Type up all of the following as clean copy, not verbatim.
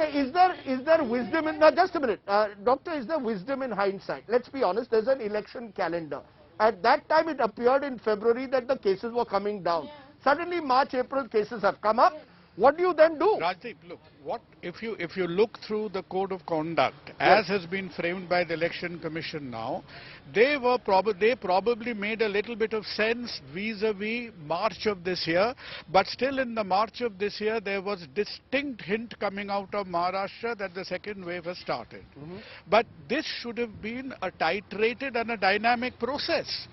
Okay, is there wisdom in, now just a minute, doctor, is there wisdom in hindsight? Let's be honest, there's an election calendar. At that time it appeared in February that the cases were coming down. Yeah. Suddenly March, April cases have come up. What do you then do? Rajdeep, look, if you look through the code of conduct as has been framed by the Election Commission now, they probably made a little bit of sense vis-a-vis March of this year, but still in the March of this year there was distinct hint coming out of Maharashtra that the second wave has started. But this should have been a titrated and a dynamic process.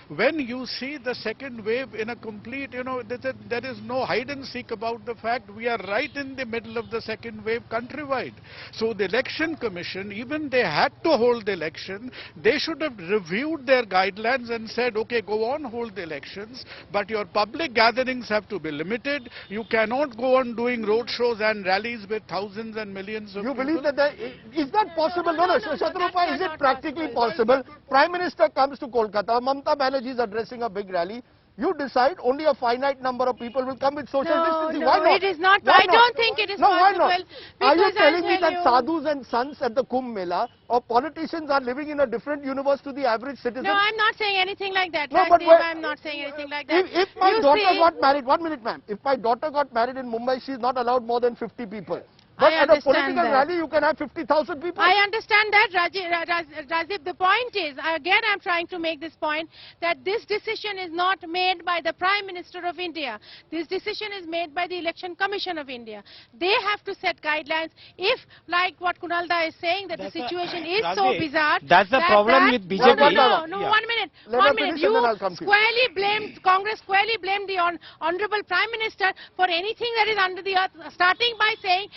When you see the second wave in a complete, there is no hide and seek about the fact we are right in the middle of the second wave countrywide. So the Election Commission, even they had to hold the election, they should have reviewed their guidelines and said, okay, go on, hold the elections, but your public gatherings have to be limited. You cannot go on doing road shows and rallies with thousands and millions of people. You believe that is that possible? No, Shatorupa, is it practically possible? Prime Minister comes to Kolkata, Mamata Banerjee is addressing a big rally. You decide only a finite number of people will come with social distancing. No, why not? It is not. I don't think it is possible. Why not? Are you telling me that sadhus and sants at the Kumbh Mela or politicians are living in a different universe to the average citizen? No, I'm not saying anything like that. No, but I'm not saying anything like that. If my daughter got married, 1 minute ma'am, if my daughter got married in Mumbai, she is not allowed more than 50 people. But at a political rally, you can have 50,000 people. I understand that, Rajdeep. The point is, again, I'm trying to make this point, that this decision is not made by the Prime Minister of India. This decision is made by the Election Commission of India. They have to set guidelines. If, like what Kunal Da is saying, that the situation is so bizarre. That's the problem with BJP. No, 1 minute. 1 minute. You squarely blamed, Congress squarely blamed the Honorable Prime Minister for anything that is under the earth, starting by saying,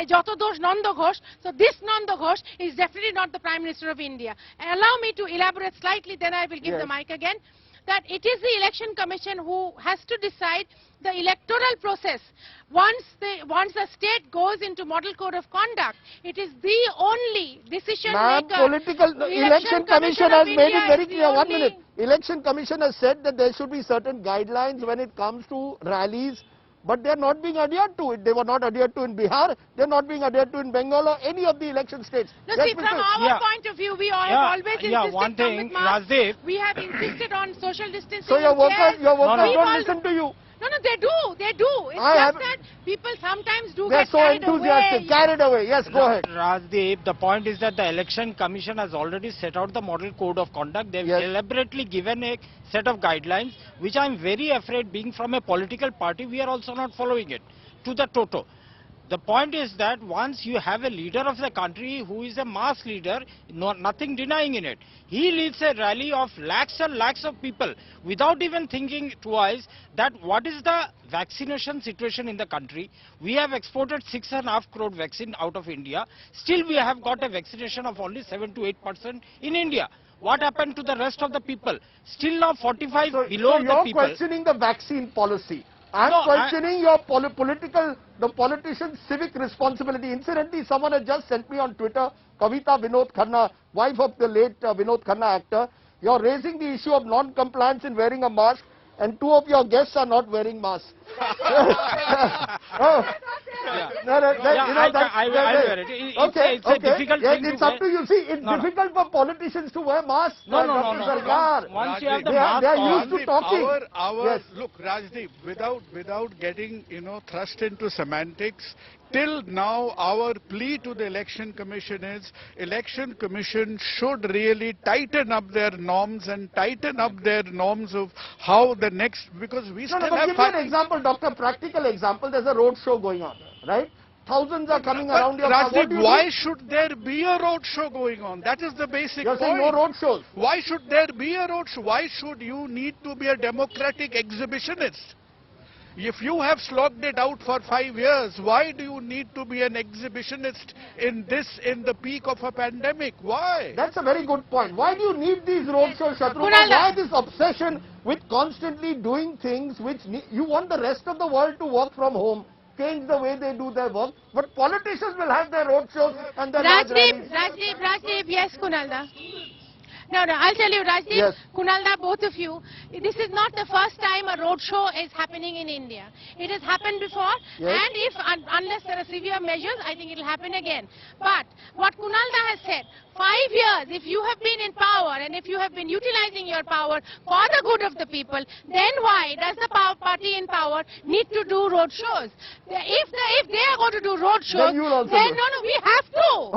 Joto Dosh Nanda Ghosh. So this Nanda Ghosh is definitely not the Prime Minister of India. Allow me to elaborate slightly, then I will give the mic again. That it is the Election Commission who has to decide the electoral process. Once the state goes into model code of conduct, it is the only decision maker. Election Commission has made it very clear. 1 minute. Election Commission has said that there should be certain guidelines when it comes to rallies. But they are not being adhered to it. They were not adhered to in Bihar. They are not being adhered to in Bengal or any of the election states. No, see, from our point of view, we have always insisted one thing, Rajdeep, we have insisted on social distancing. So your workers don't listen to you. No, they do. It's just that people sometimes do get carried away. They're so enthusiastic, carried away. Yes, go ahead. Rajdeep, the point is that the Election Commission has already set out the model code of conduct. They've elaborately given a set of guidelines, which I'm very afraid, being from a political party, we are also not following it to the toto. The point is that once you have a leader of the country who is a mass leader, nothing denying in it, he leads a rally of lakhs and lakhs of people without even thinking twice that what is the vaccination situation in the country. We have exported 6.5 crore vaccine out of India. Still we have got a vaccination of only 7 to 8% in India. What happened to the rest of the people? Still now 45 below the people. So you're questioning the vaccine policy. I'm questioning your the politician's civic responsibility. Incidentally, someone has just sent me on Twitter, Kavita Vinod Khanna, wife of the late Vinod Khanna actor. You're raising the issue of non-compliance in wearing a mask, and 2 of your guests are not wearing masks. It's a difficult thing it's up to you. See, it's difficult for politicians to wear masks. No. Once you have the mask they are used to talking. Look, Rajdeep, without getting thrust into semantics, till now our plea to the Election Commission is, Election Commission should really tighten up their norms and tighten up their norms of how the next, because we still have... Give me an example, doctor, practical example. There's a road show going on, right? Thousands are coming around your car. Rajdeep, why should there be a road show going on? That is the basic point. You're saying no road shows. Why should there be a road show? Why should you need to be a democratic exhibitionist? If you have slogged it out for 5 years, why do you need to be an exhibitionist in the peak of a pandemic? Why? That's a very good point. Why do you need these road shows, Shatorupa? Why this obsession with constantly doing things which you want the rest of the world to work from home, change the way they do their work, but politicians will have their road shows and their Rajdeep, yes, Kunal Da. No, I'll tell you, Rajdeep, Yes. Kunalda, both of you, this is not the first time a roadshow is happening in India. It has happened before, Yes. and unless there are severe measures, I think it will happen again. But what Kunalda has said, 5 years, if you have been in power and if you have been utilizing your power for the good of the people, then why does the party in power need to do roadshows? If they are going to do roadshows, Then you'll also then do. no, we have to.